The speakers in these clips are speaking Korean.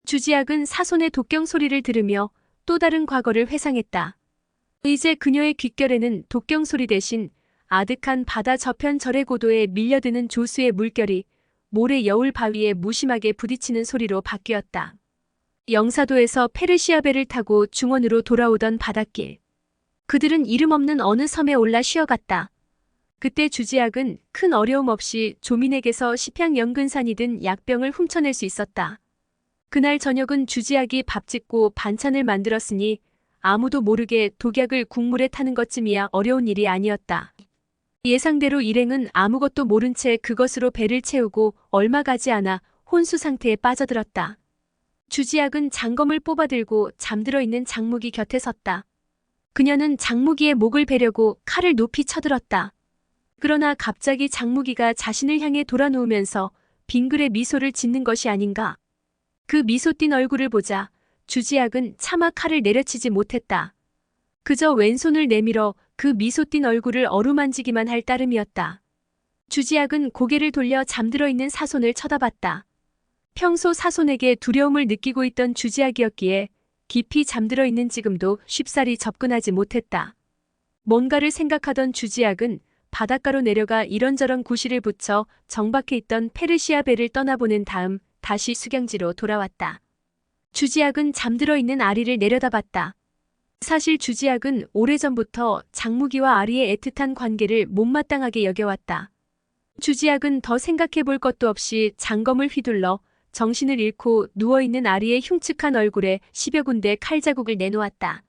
주지학은 사손의 독경 소리를 들으며 또 다른 과거를 회상했다. 이제 그녀의 귓결에는 독경 소리 대신 아득한 바다 저편 절의 고도에 밀려드는 조수의 물결이 모래 여울 바위에 무심하게 부딪히는 소리로 바뀌었다. 영사도에서 페르시아 배를 타고 중원으로 돌아오던 바닷길. 그들은 이름 없는 어느 섬에 올라 쉬어갔다. 그때 주지학은 큰 어려움 없이 조민에게서 십향연근산이 든 약병을 훔쳐낼 수 있었다. 그날 저녁은 주지학이 밥 짓고 반찬을 만들었으니 아무도 모르게 독약을 국물에 타는 것쯤이야 어려운 일이 아니었다. 예상대로 일행은 아무것도 모른 채 그것으로 배를 채우고 얼마 가지 않아 혼수 상태에 빠져들었다. 주지학은 장검을 뽑아들고 잠들어 있는 장무기 곁에 섰다. 그녀는 장무기의 목을 베려고 칼을 높이 쳐들었다. 그러나 갑자기 장무기가 자신을 향해 돌아누우면서 빙글에 미소를 짓는 것이 아닌가. 그 미소 띤 얼굴을 보자 주지학은 차마 칼을 내려치지 못했다. 그저 왼손을 내밀어 그 미소 띤 얼굴을 어루만지기만 할 따름이었다. 주지학은 고개를 돌려 잠들어 있는 사손을 쳐다봤다. 평소 사손에게 두려움을 느끼고 있던 주지학이었기에 깊이 잠들어 있는 지금도 쉽사리 접근하지 못했다. 뭔가를 생각하던 주지학은 바닷가로 내려가 이런저런 구실을 붙여 정박해 있던 페르시아 배를 떠나보낸 다음 다시 수경지로 돌아왔다. 주지학은 잠들어 있는 아리를 내려다봤다. 사실 주지학은 오래전부터 장무기와 아리의 애틋한 관계를 못마땅하게 여겨왔다. 주지학은 더 생각해 볼 것도 없이 장검을 휘둘러 정신을 잃고 누워있는 아리의 흉측한 얼굴에 10여 군데 칼자국을 내놓았다.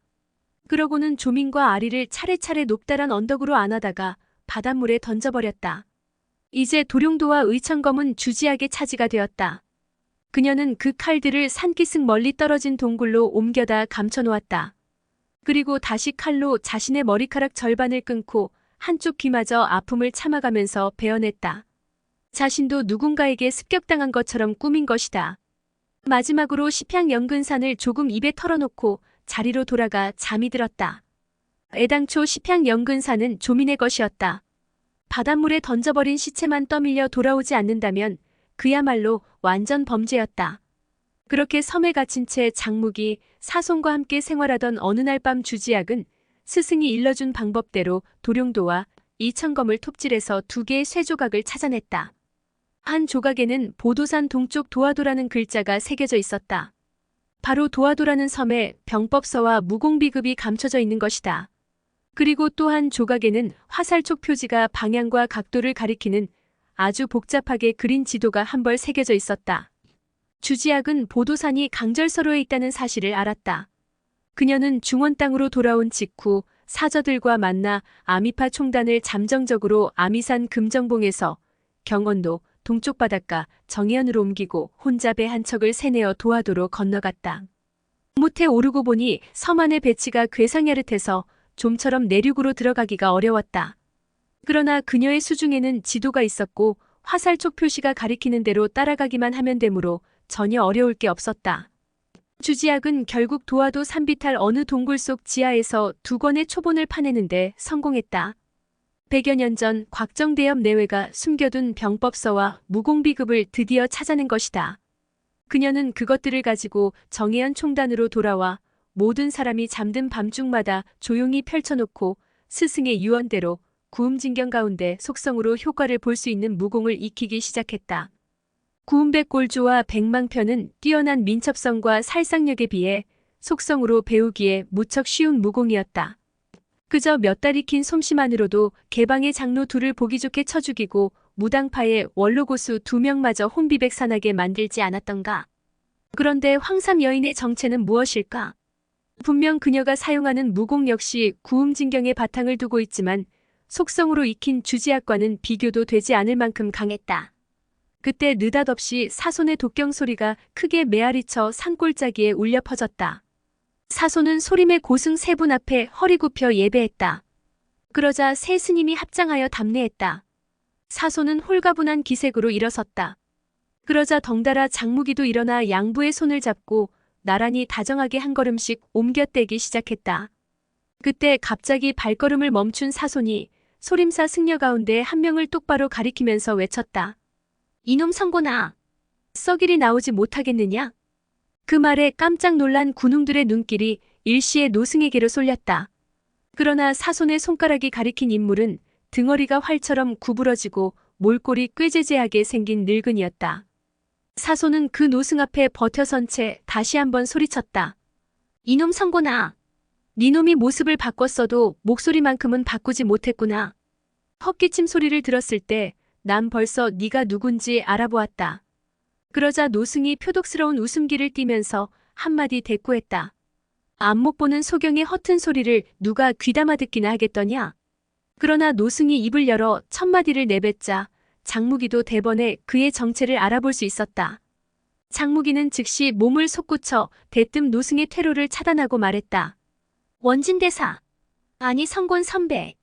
그러고는 조민과 아리를 차례차례 높다란 언덕으로 안아다가 바닷물에 던져버렸다. 이제 도룡도와 의천검은 주지학의 차지가 되었다. 그녀는 그 칼들을 산기슭 멀리 떨어진 동굴로 옮겨다 감춰놓았다. 그리고 다시 칼로 자신의 머리카락 절반을 끊고 한쪽 귀마저 아픔을 참아가면서 베어냈다. 자신도 누군가에게 습격당한 것처럼 꾸민 것이다. 마지막으로 십향연근산을 조금 입에 털어놓고 자리로 돌아가 잠이 들었다. 애당초 십향연근산은 조민의 것이었다. 바닷물에 던져버린 시체만 떠밀려 돌아오지 않는다면 그야말로 완전 범죄였다. 그렇게 섬에 갇힌 채 장무기, 사손과 함께 생활하던 어느 날 밤 주지학은 스승이 일러준 방법대로 도룡도와 이천검을 톱질해서 2개의 쇠조각을 찾아냈다. 한 조각에는 보도산 동쪽 도화도라는 글자가 새겨져 있었다. 바로 도화도라는 섬에 병법서와 무공비급이 감춰져 있는 것이다. 그리고 또 한 조각에는 화살촉 표지가 방향과 각도를 가리키는 아주 복잡하게 그린 지도가 한 벌 새겨져 있었다. 주지학은 보도산이 강절서로에 있다는 사실을 알았다. 그녀는 중원 땅으로 돌아온 직후 사저들과 만나 아미파 총단을 잠정적으로 아미산 금정봉에서 경원도 동쪽 바닷가 정해안으로 옮기고 혼자 배 한 척을 세내어 도화도로 건너갔다. 못해 오르고 보니 섬 안의 배치가 괴상야릇해서 좀처럼 내륙으로 들어가기가 어려웠다. 그러나 그녀의 수중에는 지도가 있었고 화살촉 표시가 가리키는 대로 따라가기만 하면 되므로 전혀 어려울 게 없었다. 주지학은 결국 도화도 산비탈 어느 동굴 속 지하에서 2권의 초본을 파내는데 성공했다. 100여 년 전 곽정대엽 내외가 숨겨둔 병법서와 무공비급을 드디어 찾아낸 것이다. 그녀는 그것들을 가지고 정해안 총단으로 돌아와 모든 사람이 잠든 밤중마다 조용히 펼쳐놓고 스승의 유언대로 구음진경 가운데 속성으로 효과를 볼 수 있는 무공을 익히기 시작했다. 구음백골조와 백망편은 뛰어난 민첩성과 살상력에 비해 속성으로 배우기에 무척 쉬운 무공이었다. 그저 몇 달 익힌 솜씨만으로도 개방의 장로 2를 보기 좋게 쳐 죽이고 무당파의 원로고수 2명마저 혼비백산하게 만들지 않았던가. 그런데 황삼 여인의 정체는 무엇일까? 분명 그녀가 사용하는 무공 역시 구음진경의 바탕을 두고 있지만 속성으로 익힌 주지학과는 비교도 되지 않을 만큼 강했다. 그때 느닷없이 사손의 독경 소리가 크게 메아리쳐 산골짜기에 울려 퍼졌다. 사손은 소림의 고승 3분 앞에 허리 굽혀 예배했다. 그러자 세 스님이 합장하여 답례했다. 사손은 홀가분한 기색으로 일어섰다. 그러자 덩달아 장무기도 일어나 양부의 손을 잡고 나란히 다정하게 한 걸음씩 옮겨떼기 시작했다. 그때 갑자기 발걸음을 멈춘 사손이 소림사 승려 가운데 한 명을 똑바로 가리키면서 외쳤다. 이놈 성곤아! 썩일이 나오지 못하겠느냐? 그 말에 깜짝 놀란 군웅들의 눈길이 일시에 노승에게로 쏠렸다. 그러나 사손의 손가락이 가리킨 인물은 등허리가 활처럼 구부러지고 몰골이 꾀재재하게 생긴 늙은이였다. 사손은 그 노승 앞에 버텨선 채 다시 한번 소리쳤다. 이놈 성곤아. 니놈이 모습을 바꿨어도 목소리만큼은 바꾸지 못했구나. 헛기침 소리를 들었을 때 난 벌써 네가 누군지 알아보았다. 그러자 노승이 표독스러운 웃음기를 띠면서 한마디 대꾸했다. 안목 보는 소경의 허튼 소리를 누가 귀담아 듣기나 하겠더냐. 그러나 노승이 입을 열어 첫마디를 내뱉자 장무기도 대번에 그의 정체를 알아볼 수 있었다. 장무기는 즉시 몸을 솟구쳐 대뜸 노승의 퇴로를 차단하고 말했다. 원진대사. 아니 성곤 선배.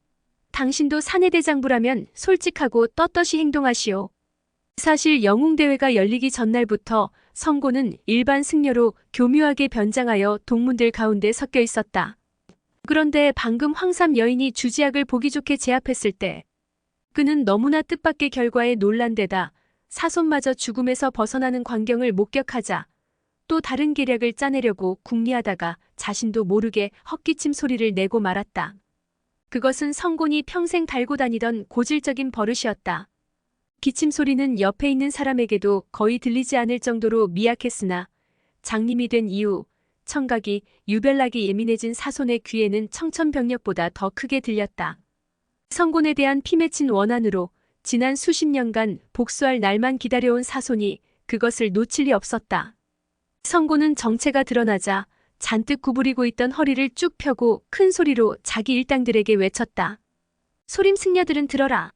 당신도 사내대장부라면 솔직하고 떳떳이 행동하시오. 사실 영웅대회가 열리기 전날부터 성곤은 일반 승려로 교묘하게 변장하여 동문들 가운데 섞여 있었다. 그런데 방금 황삼 여인이 주지학을 보기 좋게 제압했을 때 그는 너무나 뜻밖의 결과에 놀란 데다 사손마저 죽음에서 벗어나는 광경을 목격하자 또 다른 계략을 짜내려고 궁리하다가 자신도 모르게 헛기침 소리를 내고 말았다. 그것은 성곤이 평생 달고 다니던 고질적인 버릇이었다. 기침 소리는 옆에 있는 사람에게도 거의 들리지 않을 정도로 미약했으나 장님이 된 이후 청각이 유별나게 예민해진 사손의 귀에는 청천벽력보다 더 크게 들렸다. 성곤에 대한 피맺힌 원한으로 지난 수십 년간 복수할 날만 기다려온 사손이 그것을 놓칠 리 없었다. 성곤은 정체가 드러나자 잔뜩 구부리고 있던 허리를 쭉 펴고 큰 소리로 자기 일당들에게 외쳤다. 소림 승려들은 들어라.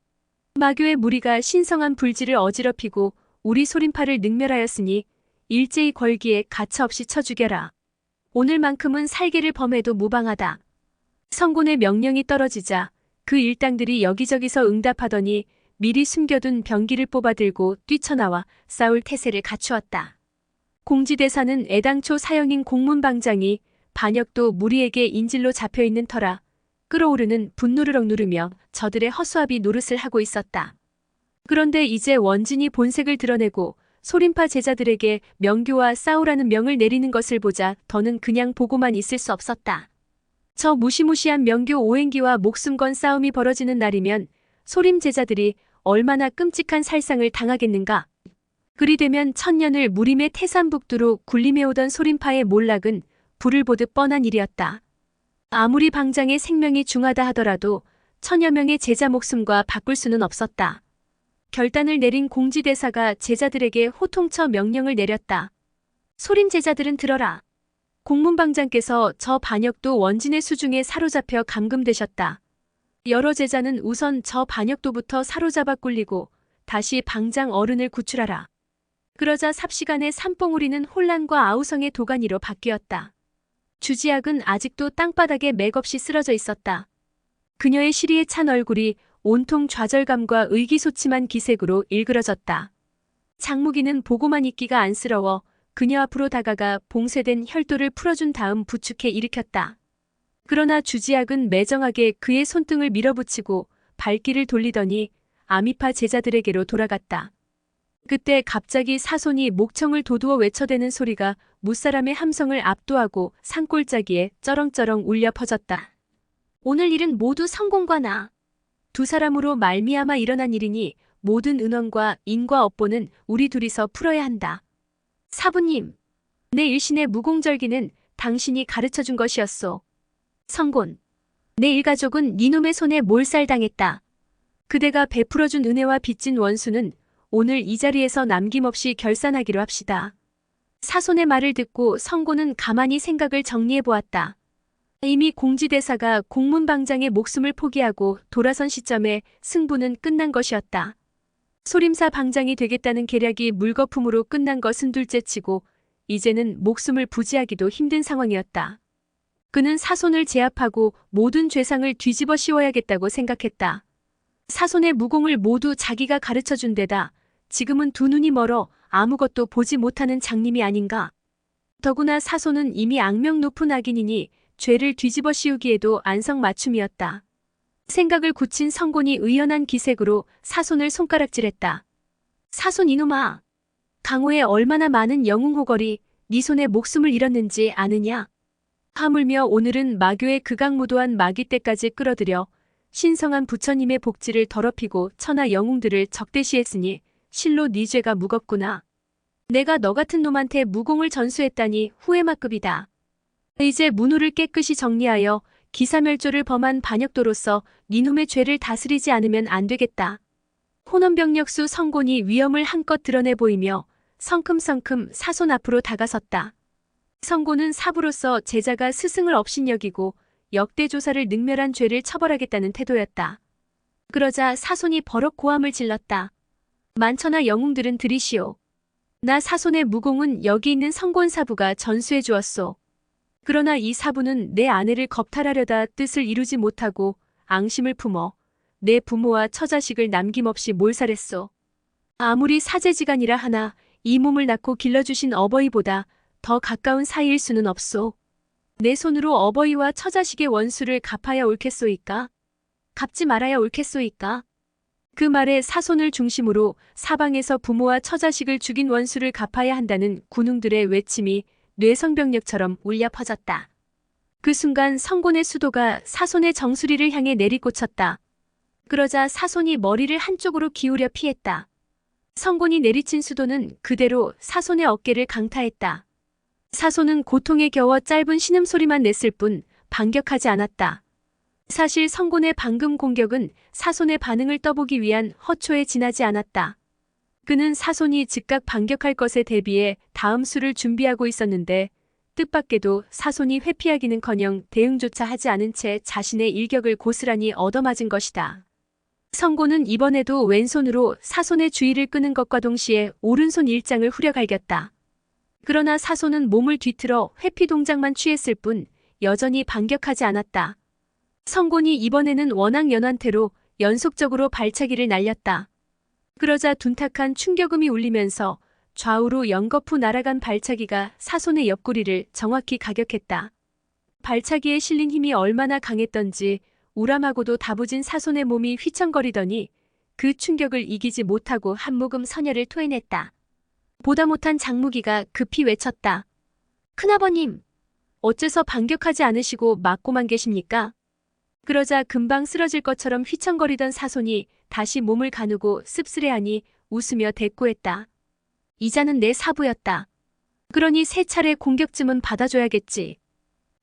마교의 무리가 신성한 불지를 어지럽히고 우리 소림파를 능멸하였으니 일제히 걸기에 가차없이 쳐 죽여라. 오늘만큼은 살개를 범해도 무방하다. 성곤의 명령이 떨어지자 그 일당들이 여기저기서 응답하더니 미리 숨겨둔 병기를 뽑아들고 뛰쳐나와 싸울 태세를 갖추었다. 공지대사는 애당초 사형인 공문방장이 반역도 무리에게 인질로 잡혀있는 터라 끓어오르는 분노를 억누르며 저들의 허수아비 노릇을 하고 있었다. 그런데 이제 원진이 본색을 드러내고 소림파 제자들에게 명교와 싸우라는 명을 내리는 것을 보자 더는 그냥 보고만 있을 수 없었다. 저 무시무시한 명교 오행기와 목숨 건 싸움이 벌어지는 날이면 소림 제자들이 얼마나 끔찍한 살상을 당하겠는가. 그리 되면 천년을 무림의 태산북두로 군림해오던 소림파의 몰락은 불을 보듯 뻔한 일이었다. 아무리 방장의 생명이 중하다 하더라도 천여 명의 제자 목숨과 바꿀 수는 없었다. 결단을 내린 공지대사가 제자들에게 호통쳐 명령을 내렸다. 소림 제자들은 들어라. 공문방장께서 저 반역도 원진의 수중에 사로잡혀 감금되셨다. 여러 제자는 우선 저 반역도부터 사로잡아 꿀리고 다시 방장 어른을 구출하라. 그러자 삽시간에 산봉우리는 혼란과 아우성의 도가니로 바뀌었다. 주지학은 아직도 땅바닥에 맥없이 쓰러져 있었다. 그녀의 시리에 찬 얼굴이 온통 좌절감과 의기소침한 기색으로 일그러졌다. 장무기는 보고만 있기가 안쓰러워 그녀 앞으로 다가가 봉쇄된 혈도를 풀어준 다음 부축해 일으켰다. 그러나 주지학은 매정하게 그의 손등을 밀어붙이고 발길을 돌리더니 아미파 제자들에게로 돌아갔다. 그때 갑자기 사손이 목청을 도두어 외쳐대는 소리가 무사람의 함성을 압도하고 산골짜기에 쩌렁쩌렁 울려 퍼졌다. 오늘 일은 모두 성공과 나. 두 사람으로 말미암아 일어난 일이니 모든 은원과 인과 업보는 우리 둘이서 풀어야 한다. 사부님, 내 일신의 무공절기는 당신이 가르쳐준 것이었소. 성곤, 내 일가족은 니놈의 손에 몰살당했다. 그대가 베풀어준 은혜와 빚진 원수는 오늘 이 자리에서 남김없이 결산하기로 합시다. 사손의 말을 듣고 성곤은 가만히 생각을 정리해보았다. 이미 공지대사가 공문방장의 목숨을 포기하고 돌아선 시점에 승부는 끝난 것이었다. 소림사 방장이 되겠다는 계략이 물거품으로 끝난 것은 둘째치고 이제는 목숨을 부지하기도 힘든 상황이었다. 그는 사손을 제압하고 모든 죄상을 뒤집어 씌워야겠다고 생각했다. 사손의 무공을 모두 자기가 가르쳐준 데다 지금은 두 눈이 멀어 아무것도 보지 못하는 장님이 아닌가. 더구나 사손은 이미 악명 높은 악인이니 죄를 뒤집어 씌우기에도 안성맞춤이었다. 생각을 굳힌 성곤이 의연한 기색으로 사손을 손가락질했다. 사손 이놈아. 강호에 얼마나 많은 영웅호걸이 네 손에 목숨을 잃었는지 아느냐? 하물며 오늘은 마교의 극악무도한 마귀떼까지 끌어들여 신성한 부처님의 복지를 더럽히고 천하 영웅들을 적대시했으니 실로 네 죄가 무겁구나. 내가 너 같은 놈한테 무공을 전수했다니 후회만급이다. 이제 문호를 깨끗이 정리하여 기사멸조를 범한 반역도로서 니놈의 죄를 다스리지 않으면 안 되겠다. 혼원병력수 성곤이 위엄을 한껏 드러내 보이며 성큼성큼 사손 앞으로 다가섰다. 성곤은 사부로서 제자가 스승을 업신여기고 역대 조사를 능멸한 죄를 처벌하겠다는 태도였다. 그러자 사손이 버럭 고함을 질렀다. 만천하 영웅들은 들이시오. 나 사손의 무공은 여기 있는 성곤 사부가 전수해 주었소. 그러나 이 사부는 내 아내를 겁탈하려다 뜻을 이루지 못하고 앙심을 품어 내 부모와 처자식을 남김없이 몰살했소. 아무리 사제지간이라 하나 이 몸을 낳고 길러주신 어버이보다 더 가까운 사이일 수는 없소. 내 손으로 어버이와 처자식의 원수를 갚아야 옳겠소이까? 갚지 말아야 옳겠소이까? 그 말에 사손을 중심으로 사방에서 부모와 처자식을 죽인 원수를 갚아야 한다는 군웅들의 외침이 뇌성병력처럼 울려 퍼졌다. 그 순간 성곤의 수도가 사손의 정수리를 향해 내리꽂혔다. 그러자 사손이 머리를 한쪽으로 기울여 피했다. 성곤이 내리친 수도는 그대로 사손의 어깨를 강타했다. 사손은 고통에 겨워 짧은 신음소리만 냈을 뿐 반격하지 않았다. 사실 성곤의 방금 공격은 사손의 반응을 떠보기 위한 허초에 지나지 않았다. 그는 사손이 즉각 반격할 것에 대비해 다음 수를 준비하고 있었는데 뜻밖에도 사손이 회피하기는커녕 대응조차 하지 않은 채 자신의 일격을 고스란히 얻어맞은 것이다. 성곤은 이번에도 왼손으로 사손의 주의를 끄는 것과 동시에 오른손 일장을 후려갈겼다. 그러나 사손은 몸을 뒤틀어 회피 동작만 취했을 뿐 여전히 반격하지 않았다. 성곤이 이번에는 워낙 연한태로 연속적으로 발차기를 날렸다. 그러자 둔탁한 충격음이 울리면서 좌우로 연거푸 날아간 발차기가 사손의 옆구리를 정확히 가격했다. 발차기에 실린 힘이 얼마나 강했던지 우람하고도 다부진 사손의 몸이 휘청거리더니 그 충격을 이기지 못하고 한 모금 선혈을 토해냈다. 보다 못한 장무기가 급히 외쳤다. 큰아버님, 어째서 반격하지 않으시고 맞고만 계십니까? 그러자 금방 쓰러질 것처럼 휘청거리던 사손이 다시 몸을 가누고 씁쓸해하니 웃으며 대꾸했다. 이자는 내 사부였다. 그러니 세 차례 공격쯤은 받아줘야겠지.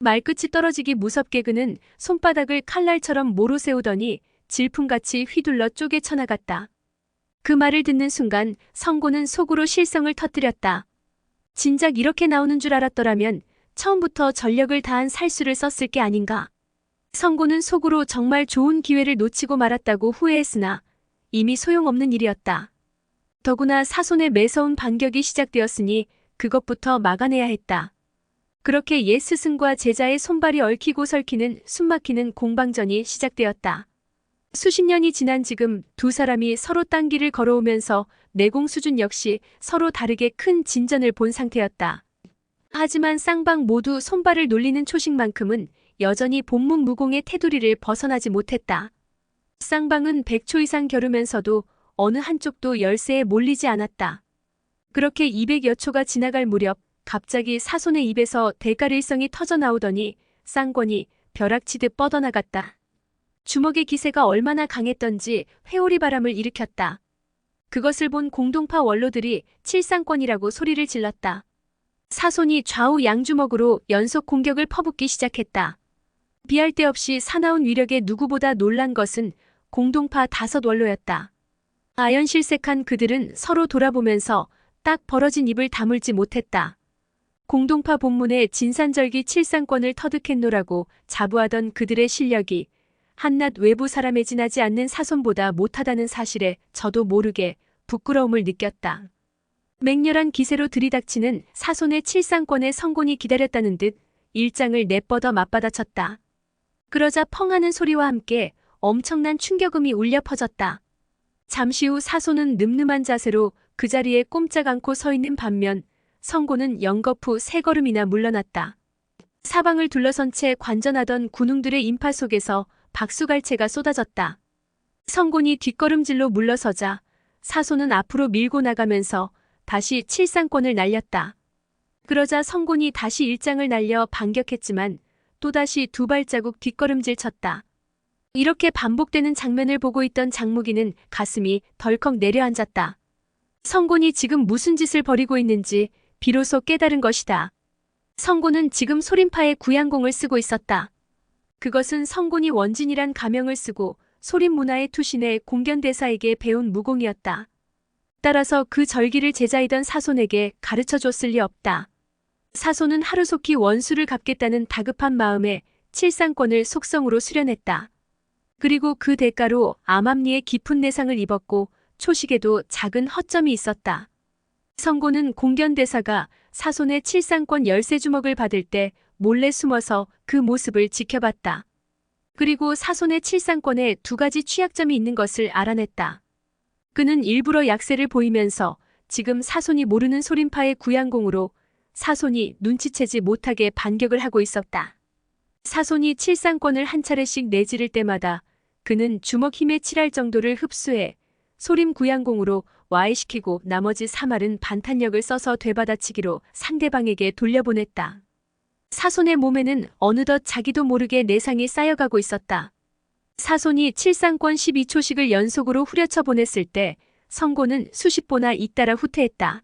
말끝이 떨어지기 무섭게 그는 손바닥을 칼날처럼 모로 세우더니 질풍같이 휘둘러 쪼개 쳐나갔다. 그 말을 듣는 순간 성곤은 속으로 실성을 터뜨렸다. 진작 이렇게 나오는 줄 알았더라면 처음부터 전력을 다한 살수를 썼을 게 아닌가. 성곤은 속으로 정말 좋은 기회를 놓치고 말았다고 후회했으나 이미 소용없는 일이었다. 더구나 사손의 매서운 반격이 시작되었으니 그것부터 막아내야 했다. 그렇게 옛 스승과 제자의 손발이 얽히고 설키는 숨막히는 공방전이 시작되었다. 수십 년이 지난 지금 두 사람이 서로 딴 길을 걸어오면서 내공 수준 역시 서로 다르게 큰 진전을 본 상태였다. 하지만 쌍방 모두 손발을 놀리는 초식만큼은 여전히 본문 무공의 테두리를 벗어나지 못했다. 쌍방은 100초 이상 겨루면서도 어느 한쪽도 열세에 몰리지 않았다. 그렇게 200여 초가 지나갈 무렵 갑자기 사손의 입에서 대가릴성이 터져나오더니 쌍권이 벼락치듯 뻗어나갔다. 주먹의 기세가 얼마나 강했던지 회오리 바람을 일으켰다. 그것을 본 공동파 원로들이 칠쌍권이라고 소리를 질렀다. 사손이 좌우 양주먹으로 연속 공격을 퍼붓기 시작했다. 비할 데 없이 사나운 위력에 누구보다 놀란 것은 공동파 5 원로였다. 아연실색한 그들은 서로 돌아보면서 딱 벌어진 입을 다물지 못했다. 공동파 본문에 진산절기 칠상권을 터득했노라고 자부하던 그들의 실력이 한낱 외부 사람에 지나지 않는 사손보다 못하다는 사실에 저도 모르게 부끄러움을 느꼈다. 맹렬한 기세로 들이닥치는 사손의 칠상권의 성곤이 기다렸다는 듯 일장을 내뻗어 맞받아쳤다. 그러자 펑하는 소리와 함께 엄청난 충격음이 울려 퍼졌다. 잠시 후 사손은 늠름한 자세로 그 자리에 꼼짝 않고 서 있는 반면 성곤은 연거푸 3걸음이나 물러났다. 사방을 둘러선 채 관전하던 군웅들의 인파 속에서 박수갈채가 쏟아졌다. 성곤이 뒷걸음질로 물러서자 사손은 앞으로 밀고 나가면서 다시 칠상권을 날렸다. 그러자 성곤이 다시 일장을 날려 반격했지만 또다시 두 발자국 뒷걸음질 쳤다. 이렇게 반복되는 장면을 보고 있던 장무기는 가슴이 덜컥 내려앉았다. 성곤이 지금 무슨 짓을 벌이고 있는지 비로소 깨달은 것이다. 성곤은 지금 소림파의 구양공을 쓰고 있었다. 그것은 성곤이 원진이란 가명을 쓰고 소림 문화의 투신의 공견대사에게 배운 무공이었다. 따라서 그 절기를 제자이던 사손에게 가르쳐 줬을 리 없다. 사손은 하루속히 원수를 갚겠다는 다급한 마음에 칠상권을 속성으로 수련했다. 그리고 그 대가로 암암리에 깊은 내상을 입었고 초식에도 작은 허점이 있었다. 성곤은 공견대사가 사손의 칠상권 열쇠주먹을 받을 때 몰래 숨어서 그 모습을 지켜봤다. 그리고 사손의 칠상권에 두 가지 취약점이 있는 것을 알아냈다. 그는 일부러 약세를 보이면서 지금 사손이 모르는 소림파의 구양공으로 사손이 눈치채지 못하게 반격을 하고 있었다. 사손이 칠상권을 한 차례씩 내지를 때마다 그는 주먹 힘에 칠할 정도를 흡수해 소림 구양공으로 와해시키고 나머지 3알은 반탄력을 써서 되받아치기로 상대방에게 돌려보냈다. 사손의 몸에는 어느덧 자기도 모르게 내상이 쌓여가고 있었다. 사손이 칠상권 12초씩을 연속으로 후려쳐 보냈을 때 성곤은 수십 보나 잇따라 후퇴했다.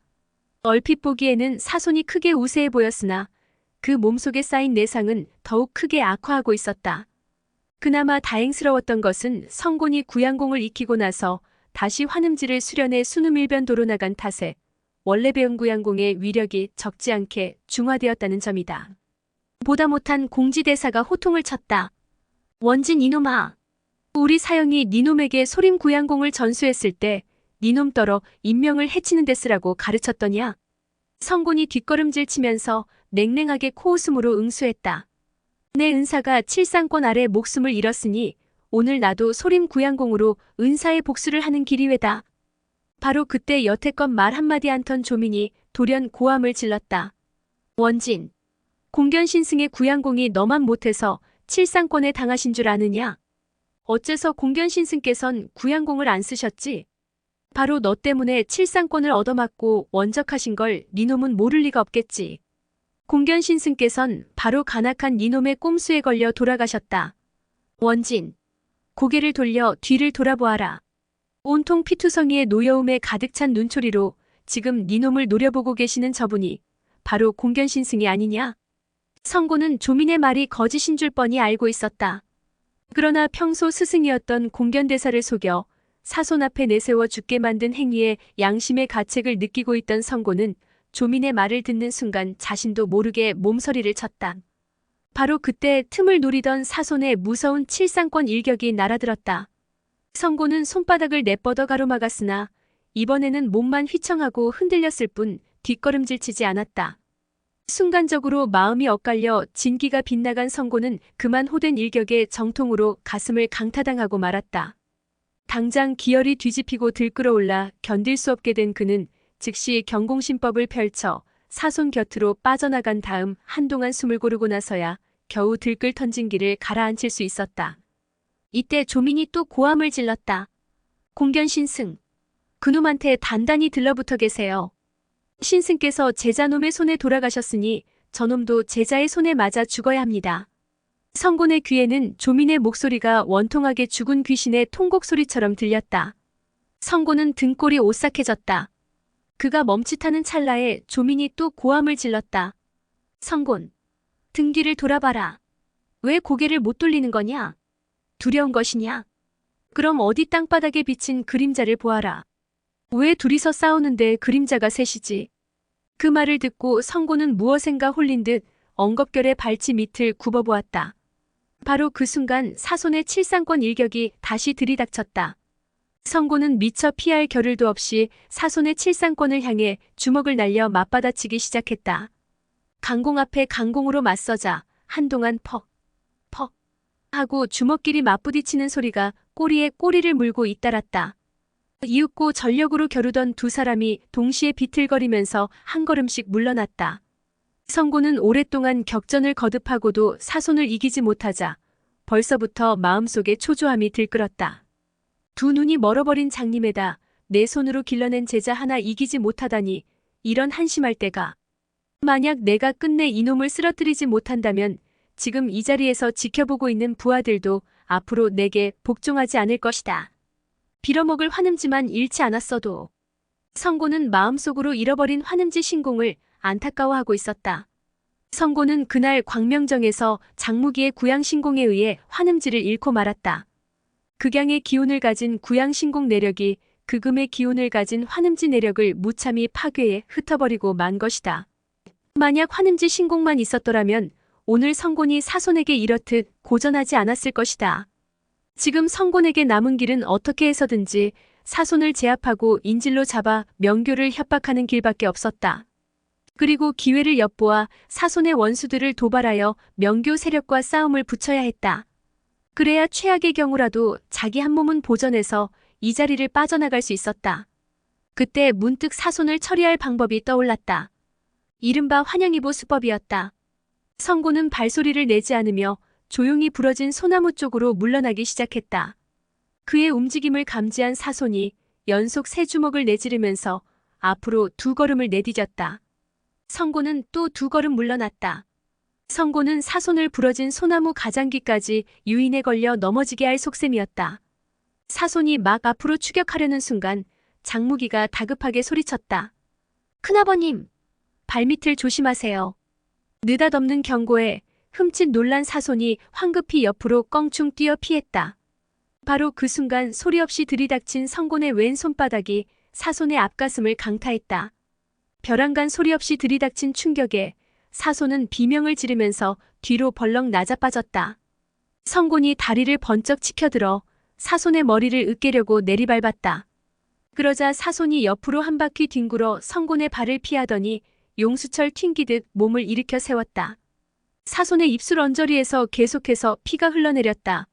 얼핏 보기에는 사손이 크게 우세해 보였으나 그 몸속에 쌓인 내상은 더욱 크게 악화하고 있었다. 그나마 다행스러웠던 것은 성곤이 구양공을 익히고 나서 다시 환음지를 수련해 순음일변도로 나간 탓에 원래 배운 구양공의 위력이 적지 않게 중화되었다는 점이다. 보다 못한 공지대사가 호통을 쳤다. 원진 이놈아! 우리 사형이 니놈에게 소림 구양공을 전수했을 때 니놈 떨어 인명을 해치는 데 쓰라고 가르쳤더냐? 성곤이 뒷걸음질 치면서 냉랭하게 코웃음으로 응수했다. 내 은사가 칠상권 아래 목숨을 잃었으니 오늘 나도 소림 구양공으로 은사의 복수를 하는 기리외다. 바로 그때 여태껏 말 한마디 않던 조민이 돌연 고함을 질렀다. 원진! 공견신승의 구양공이 너만 못해서 칠상권에 당하신 줄 아느냐? 어째서 공견신승께선 구양공을 안 쓰셨지? 바로 너 때문에 칠상권을 얻어맞고 원적하신 걸 니놈은 모를 리가 없겠지. 공견신승께선 바로 간악한 니놈의 꼼수에 걸려 돌아가셨다. 원진! 고개를 돌려 뒤를 돌아보아라. 온통 피투성이의 노여움에 가득 찬 눈초리로 지금 니놈을 노려보고 계시는 저분이 바로 공견신승이 아니냐? 성곤은 조민의 말이 거짓인 줄 뻔히 알고 있었다. 그러나 평소 스승이었던 공견대사를 속여 사손 앞에 내세워 죽게 만든 행위에 양심의 가책을 느끼고 있던 성곤은 조민의 말을 듣는 순간 자신도 모르게 몸서리를 쳤다. 바로 그때 틈을 노리던 사손의 무서운 칠상권 일격이 날아들었다. 성곤은 손바닥을 내뻗어 가로막았으나 이번에는 몸만 휘청하고 흔들렸을 뿐 뒷걸음질치지 않았다. 순간적으로 마음이 엇갈려 진기가 빗나간 성곤은 그만 호된 일격에 정통으로 가슴을 강타당하고 말았다. 당장 기혈이 뒤집히고 들끓어올라 견딜 수 없게 된 그는 즉시 경공신법을 펼쳐 사손 곁으로 빠져나간 다음 한동안 숨을 고르고 나서야 겨우 들끓 던진 기를 가라앉힐 수 있었다. 이때 조민이 또 고함을 질렀다. 공견신승! 그놈한테 단단히 들러붙어 계세요. 신승께서 제자놈의 손에 돌아가셨으니 저놈도 제자의 손에 맞아 죽어야 합니다. 성곤의 귀에는 조민의 목소리가 원통하게 죽은 귀신의 통곡 소리처럼 들렸다. 성곤은 등골이 오싹해졌다. 그가 멈칫하는 찰나에 조민이 또 고함을 질렀다. 성곤! 등 뒤를 돌아봐라. 왜 고개를 못 돌리는 거냐? 두려운 것이냐? 그럼 어디 땅바닥에 비친 그림자를 보아라. 왜 둘이서 싸우는데 그림자가 셋이지? 그 말을 듣고 성곤은 무엇인가 홀린 듯 엉겁결에 발치 밑을 굽어보았다. 바로 그 순간 사손의 칠상권 일격이 다시 들이닥쳤다. 성곤은 미처 피할 겨를도 없이 사손의 칠상권을 향해 주먹을 날려 맞받아치기 시작했다. 강공 앞에 강공으로 맞서자 한동안 퍽, 퍽 하고 주먹끼리 맞부딪히는 소리가 꼬리에 꼬리를 물고 잇따랐다. 이윽고 전력으로 겨루던 두 사람이 동시에 비틀거리면서 한 걸음씩 물러났다. 성곤은 오랫동안 격전을 거듭하고도 사손을 이기지 못하자 벌써부터 마음속에 초조함이 들끓었다. 두 눈이 멀어버린 장님에다 내 손으로 길러낸 제자 하나 이기지 못하다니 이런 한심할 때가. 만약 내가 끝내 이놈을 쓰러뜨리지 못한다면 지금 이 자리에서 지켜보고 있는 부하들도 앞으로 내게 복종하지 않을 것이다. 빌어먹을 환음지만 잃지 않았어도 성고는 마음속으로 잃어버린 환음지 신공을 안타까워하고 있었다. 성고는 그날 광명정에서 장무기의 구양신공에 의해 환음지를 잃고 말았다. 극양의 기운을 가진 구양신공 내력이 극음의 기운을 가진 환음지 내력을 무참히 파괴해 흩어버리고 만 것이다. 만약 환음지 신공만 있었더라면 오늘 성곤이 사손에게 이렇듯 고전하지 않았을 것이다. 지금 성곤에게 남은 길은 어떻게 해서든지 사손을 제압하고 인질로 잡아 명교를 협박하는 길밖에 없었다. 그리고 기회를 엿보아 사손의 원수들을 도발하여 명교 세력과 싸움을 붙여야 했다. 그래야 최악의 경우라도 자기 한 몸은 보전해서 이 자리를 빠져나갈 수 있었다. 그때 문득 사손을 처리할 방법이 떠올랐다. 이른바 환영이보 수법이었다. 성고는 발소리를 내지 않으며 조용히 부러진 소나무 쪽으로 물러나기 시작했다. 그의 움직임을 감지한 사손이 연속 3주먹을 내지르면서 앞으로 2걸음을 내디뎠다. 성고는 또 2걸음 물러났다. 성고는 사손을 부러진 소나무 가장기까지 유인에 걸려 넘어지게 할 속셈이었다. 사손이 막 앞으로 추격하려는 순간 장무기가 다급하게 소리쳤다. 큰아버님, 발밑을 조심하세요. 느닷없는 경고에 흠칫 놀란 사손이 황급히 옆으로 껑충 뛰어 피했다. 바로 그 순간 소리 없이 들이닥친 성곤의 왼 손바닥이 사손의 앞가슴을 강타했다. 벼랑간 소리 없이 들이닥친 충격에 사손은 비명을 지르면서 뒤로 벌렁 낮아빠졌다. 성곤이 다리를 번쩍 치켜들어 사손의 머리를 으깨려고 내리밟았다. 그러자 사손이 옆으로 한 바퀴 뒹굴어 성곤의 발을 피하더니 용수철 튕기듯 몸을 일으켜 세웠다. 사손의 입술 언저리에서 계속해서 피가 흘러내렸다.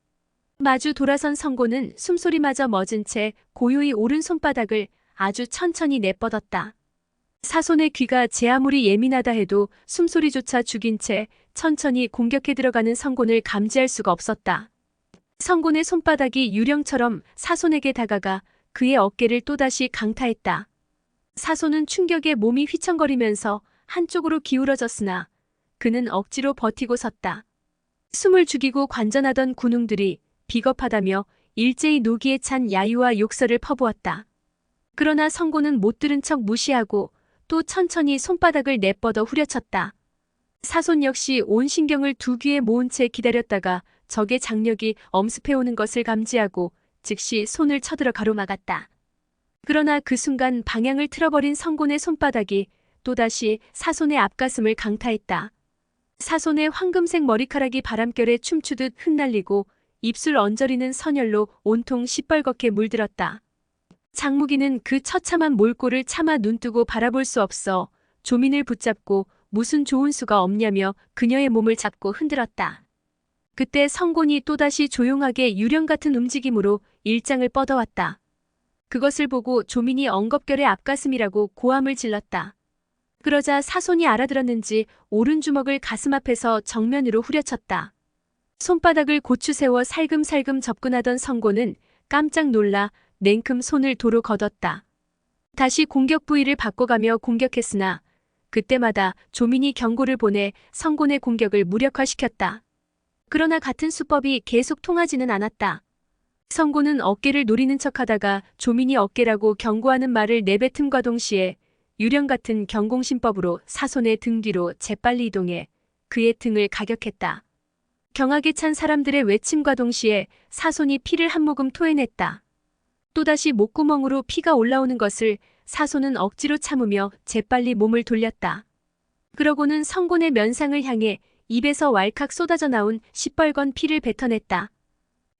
마주 돌아선 성곤은 숨소리마저 멎은 채 고요히 오른손바닥을 아주 천천히 내뻗었다. 사손의 귀가 제 아무리 예민하다 해도 숨소리조차 죽인 채 천천히 공격해 들어가는 성곤을 감지할 수가 없었다. 성곤의 손바닥이 유령처럼 사손에게 다가가 그의 어깨를 또다시 강타했다. 사손은 충격에 몸이 휘청거리면서 한쪽으로 기울어졌으나 그는 억지로 버티고 섰다. 숨을 죽이고 관전하던 군웅들이 비겁하다며 일제히 노기에 찬 야유와 욕설을 퍼부었다. 그러나 성곤은 못 들은 척 무시하고 또 천천히 손바닥을 내뻗어 후려쳤다. 사손 역시 온 신경을 두 귀에 모은 채 기다렸다가 적의 장력이 엄습해오는 것을 감지하고 즉시 손을 쳐들어 가로막았다. 그러나 그 순간 방향을 틀어버린 성곤의 손바닥이 또다시 사손의 앞가슴을 강타했다. 사손의 황금색 머리카락이 바람결에 춤추듯 흩날리고 입술 언저리는 선혈로 온통 시뻘겋게 물들었다. 장무기는 그 처참한 몰골을 차마 눈뜨고 바라볼 수 없어 조민을 붙잡고 무슨 좋은 수가 없냐며 그녀의 몸을 잡고 흔들었다. 그때 성곤이 또다시 조용하게 유령 같은 움직임으로 일장을 뻗어왔다. 그것을 보고 조민이 엉겁결에 앞가슴이라고 고함을 질렀다. 그러자 사손이 알아들었는지 오른주먹을 가슴 앞에서 정면으로 후려쳤다. 손바닥을 고추 세워 살금살금 접근하던 성곤은 깜짝 놀라 냉큼 손을 도로 걷었다. 다시 공격 부위를 바꿔가며 공격했으나 그때마다 조민이 경고를 보내 성곤의 공격을 무력화시켰다. 그러나 같은 수법이 계속 통하지는 않았다. 성곤은 어깨를 노리는 척하다가 조민이 어깨라고 경고하는 말을 내뱉음과 동시에 유령 같은 경공신법으로 사손의 등 뒤로 재빨리 이동해 그의 등을 가격했다. 경악에 찬 사람들의 외침과 동시에 사손이 피를 한 모금 토해냈다. 또다시 목구멍으로 피가 올라오는 것을 사손은 억지로 참으며 재빨리 몸을 돌렸다. 그러고는 성곤의 면상을 향해 입에서 왈칵 쏟아져 나온 시뻘건 피를 뱉어냈다.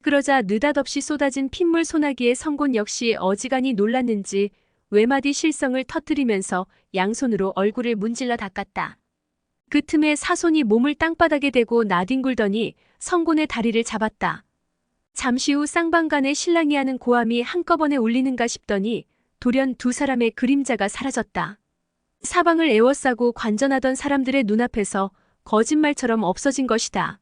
그러자 느닷없이 쏟아진 핏물 소나기에 성곤 역시 어지간히 놀랐는지 외마디 실성을 터뜨리면서 양손으로 얼굴을 문질러 닦았다. 그 틈에 사손이 몸을 땅바닥에 대고 나뒹굴더니 성곤의 다리를 잡았다. 잠시 후 쌍방간에 실랑이 하는 고함이 한꺼번에 울리는가 싶더니 돌연 두 사람의 그림자가 사라졌다. 사방을 에워싸고 관전하던 사람들의 눈앞에서 거짓말처럼 없어진 것이다.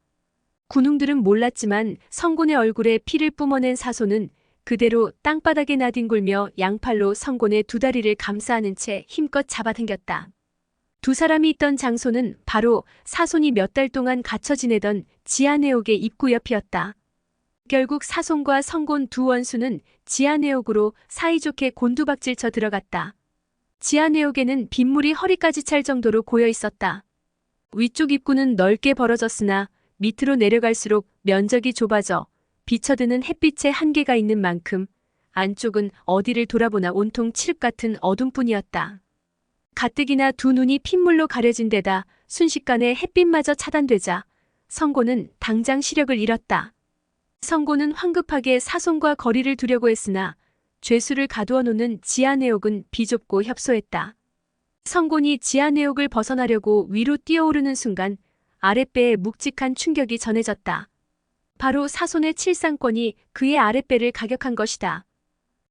군웅들은 몰랐지만 성곤의 얼굴에 피를 뿜어낸 사손은 그대로 땅바닥에 나뒹굴며 양팔로 성곤의 두 다리를 감싸 안은 채 힘껏 잡아당겼다. 두 사람이 있던 장소는 바로 사손이 몇 달 동안 갇혀 지내던 지하내옥의 입구 옆이었다. 결국 사손과 성곤 두 원수는 지하내옥으로 사이좋게 곤두박질쳐 들어갔다. 지하내옥에는 빗물이 허리까지 찰 정도로 고여 있었다. 위쪽 입구는 넓게 벌어졌으나 밑으로 내려갈수록 면적이 좁아져 비쳐드는 햇빛에 한계가 있는 만큼 안쪽은 어디를 돌아보나 온통 칠흑 같은 어둠뿐이었다. 가뜩이나 두 눈이 핏물로 가려진 데다 순식간에 햇빛마저 차단되자 성곤은 당장 시력을 잃었다. 성곤은 황급하게 사손과 거리를 두려고 했으나 죄수를 가두어 놓는 지하내옥은 비좁고 협소했다. 성곤이 지하내옥을 벗어나려고 위로 뛰어오르는 순간 아랫배에 묵직한 충격이 전해졌다. 바로 사손의 칠상권이 그의 아랫배를 가격한 것이다.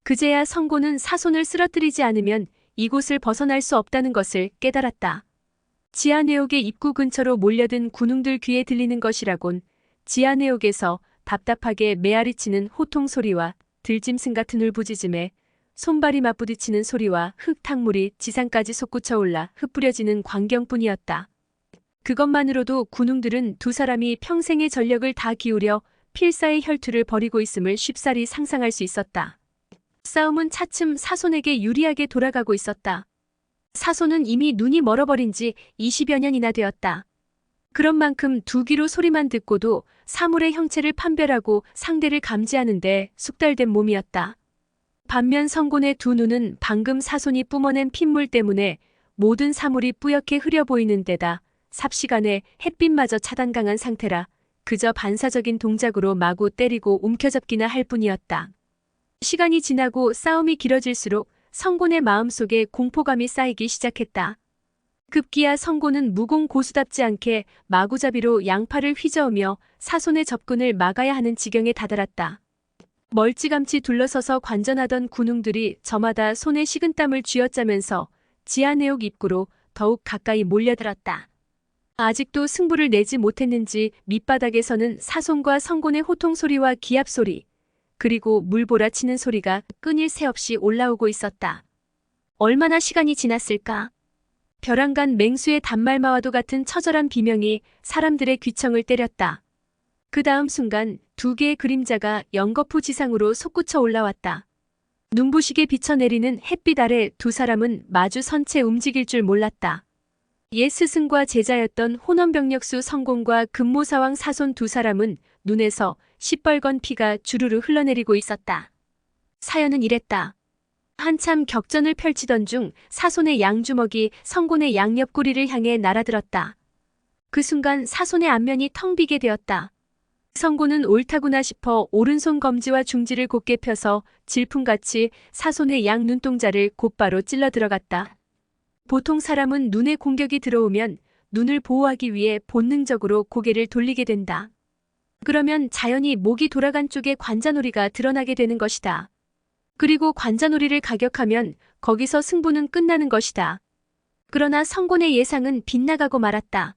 그제야 성곤은 사손을 쓰러뜨리지 않으면 이곳을 벗어날 수 없다는 것을 깨달았다. 지하내옥의 입구 근처로 몰려든 군웅들 귀에 들리는 것이라곤 지하내옥에서 답답하게 메아리치는 호통 소리와 들짐승 같은 울부짖음에 손발이 맞부딪히는 소리와 흙탕물이 지상까지 솟구쳐 올라 흩뿌려지는 광경뿐이었다. 그것만으로도 군웅들은 두 사람이 평생의 전력을 다 기울여 필사의 혈투를 벌이고 있음을 쉽사리 상상할 수 있었다. 싸움은 차츰 사손에게 유리하게 돌아가고 있었다. 사손은 이미 눈이 멀어버린 지 20여 년이나 되었다. 그런 만큼 두 귀로 소리만 듣고도 사물의 형체를 판별하고 상대를 감지하는데 숙달된 몸이었다. 반면 성곤의 두 눈은 방금 사손이 뿜어낸 핏물 때문에 모든 사물이 뿌옇게 흐려 보이는 데다 삽시간에 햇빛마저 차단강한 상태라 그저 반사적인 동작으로 마구 때리고 움켜잡기나 할 뿐이었다. 시간이 지나고 싸움이 길어질수록 성곤의 마음속에 공포감이 쌓이기 시작했다. 급기야 성곤은 무공 고수답지 않게 마구잡이로 양팔을 휘저으며 사손의 접근을 막아야 하는 지경에 다다랐다. 멀찌감치 둘러서서 관전하던 군웅들이 저마다 손에 식은땀을 쥐어짜면서 지하내옥 입구로 더욱 가까이 몰려들었다. 아직도 승부를 내지 못했는지 밑바닥에서는 사손과 성곤의 호통소리와 기합소리, 그리고 물몰아치는 소리가 끊일 새 없이 올라오고 있었다. 얼마나 시간이 지났을까? 벼랑간 맹수의 단말마와도 같은 처절한 비명이 사람들의 귀청을 때렸다. 그 다음 순간 두 개의 그림자가 연거푸 지상으로 솟구쳐 올라왔다. 눈부시게 비쳐내리는 햇빛 아래 두 사람은 마주 선 채 움직일 줄 몰랐다. 옛 스승과 제자였던 혼원병력수 성공과 금모사왕 사손 두 사람은 눈에서 시뻘건 피가 주르르 흘러내리고 있었다. 사연은 이랬다. 한참 격전을 펼치던 중 사손의 양주먹이 성곤의 양옆구리를 향해 날아들었다. 그 순간 사손의 안면이 텅 비게 되었다. 성곤은 옳다구나 싶어 오른손 검지와 중지를 곧게 펴서 질풍같이 사손의 양 눈동자를 곧바로 찔러 들어갔다. 보통 사람은 눈에 공격이 들어오면 눈을 보호하기 위해 본능적으로 고개를 돌리게 된다. 그러면 자연히 목이 돌아간 쪽에 관자놀이가 드러나게 되는 것이다. 그리고 관자놀이를 가격하면 거기서 승부는 끝나는 것이다. 그러나 성곤의 예상은 빗나가고 말았다.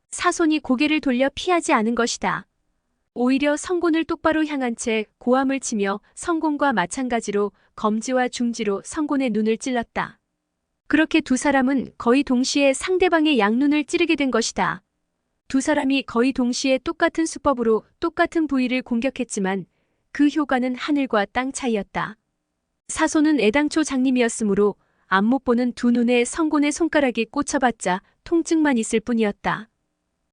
사손이 고개를 돌려 피하지 않은 것이다. 오히려 성곤을 똑바로 향한 채 고함을 치며 성곤과 마찬가지로 검지와 중지로 성곤의 눈을 찔렀다. 그렇게 두 사람은 거의 동시에 상대방의 양눈을 찌르게 된 것이다. 두 사람이 거의 동시에 똑같은 수법으로 똑같은 부위를 공격했지만 그 효과는 하늘과 땅 차이였다. 사손은 애당초 장님이었으므로 앞 못 보는 두 눈에 성곤의 손가락이 꽂혀봤자 통증만 있을 뿐이었다.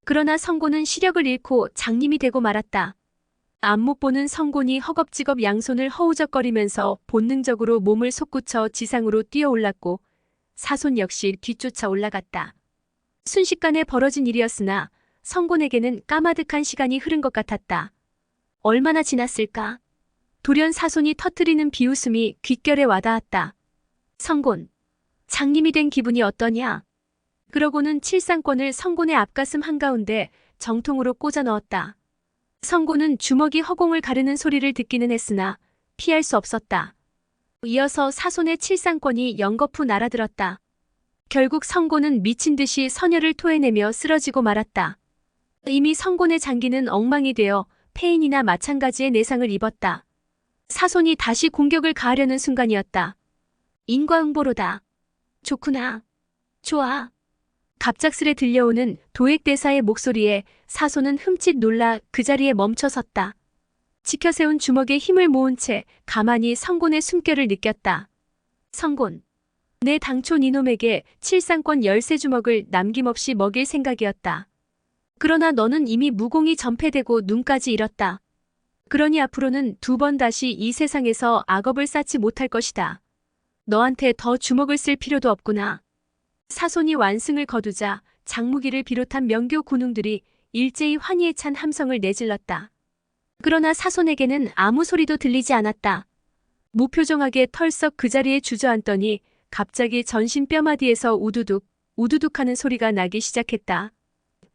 그러나 성곤은 시력을 잃고 장님이 되고 말았다. 앞 못 보는 성곤이 허겁지겁 양손을 허우적거리면서 본능적으로 몸을 솟구쳐 지상으로 뛰어올랐고 사손 역시 뒤쫓아 올라갔다. 순식간에 벌어진 일이었으나 성곤에게는 까마득한 시간이 흐른 것 같았다. 얼마나 지났을까? 돌연 사손이 터뜨리는 비웃음이 귓결에 와닿았다. 성곤, 장님이 된 기분이 어떠냐? 그러고는 칠상권을 성곤의 앞가슴 한가운데 정통으로 꽂아 넣었다. 성곤은 주먹이 허공을 가르는 소리를 듣기는 했으나 피할 수 없었다. 이어서 사손의 칠상권이 연거푸 날아들었다. 결국 성곤은 미친 듯이 선혈을 토해내며 쓰러지고 말았다. 이미 성곤의 장기는 엉망이 되어 폐인이나 마찬가지의 내상을 입었다. 사손이 다시 공격을 가하려는 순간이었다. 인과응보로다. 좋구나. 좋아. 갑작스레 들려오는 도액대사의 목소리에 사소는 흠칫 놀라 그 자리에 멈춰섰다. 지켜세운 주먹에 힘을 모은 채 가만히 성곤의 숨결을 느꼈다. 성곤. 내 당초 니놈에게 칠상권 13주먹을 남김없이 먹일 생각이었다. 그러나 너는 이미 무공이 전폐되고 눈까지 잃었다. 그러니 앞으로는 2번 다시 이 세상에서 악업을 쌓지 못할 것이다. 너한테 더 주먹을 쓸 필요도 없구나. 사손이 완승을 거두자 장무기를 비롯한 명교 군웅들이 일제히 환희에 찬 함성을 내질렀다. 그러나 사손에게는 아무 소리도 들리지 않았다. 무표정하게 털썩 그 자리에 주저앉더니 갑자기 전신 뼈마디에서 우두둑, 우두둑 하는 소리가 나기 시작했다.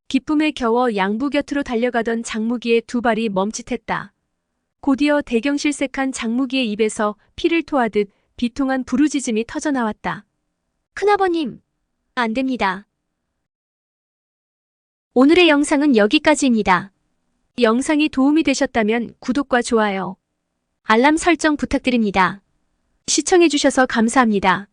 기쁨에 겨워 양부 곁으로 달려가던 장무기의 2발이 멈칫했다. 곧이어 대경실색한 장무기의 입에서 피를 토하듯 비통한 부르짖음이 터져나왔다. 큰아버님, 안 됩니다. 오늘의 영상은 여기까지입니다. 영상이 도움이 되셨다면 구독과 좋아요, 알람 설정 부탁드립니다. 시청해주셔서 감사합니다.